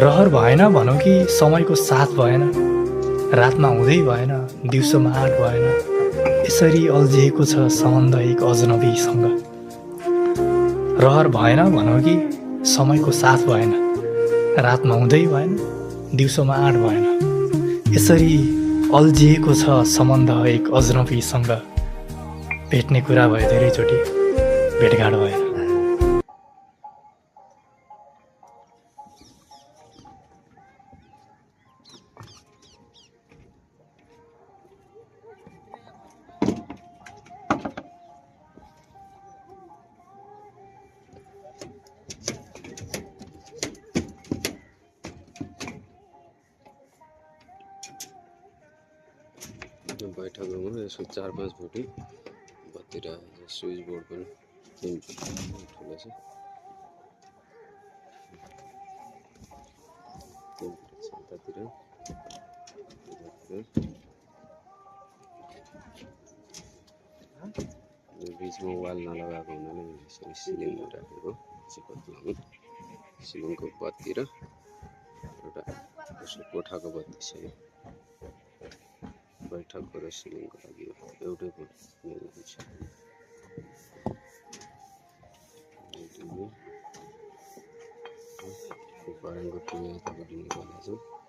रहर भएन भनौँ कि समयको साथ भएन, रातमा हुँदै भएन, दिउँसोमा आँट भएन, यसरी अल्झिएको छ सम्बन्ध एक अजनबीसँग। रहर भएन भनौँ कि समयको साथ भएन, रातमा हुँदै भएन, दिउँसोमा आँट भएन, यसरी अल्झिएको छ सम्बन्ध एक अजनबीसँग। भेट्ने कुरा भयो धेरैचोटि, भेटघाट भएन। बैठक रूममा यसको 4-5 फुटी बत्ती रहेको छ। स्विच बोर्ड पनि ठुलो छ। यतातिर बिचमा वाल नलगाएको हुनाले यसरी सिलिङमा राखेको चिपत्लामा। सिलिङको बत्ती र एउटा उसको कोठाको बत्ती छ। बैठकको र सिलिङको लागि एउटै हुन्छ। करेन्टको टिभी यतापट्टि निकालेको छ।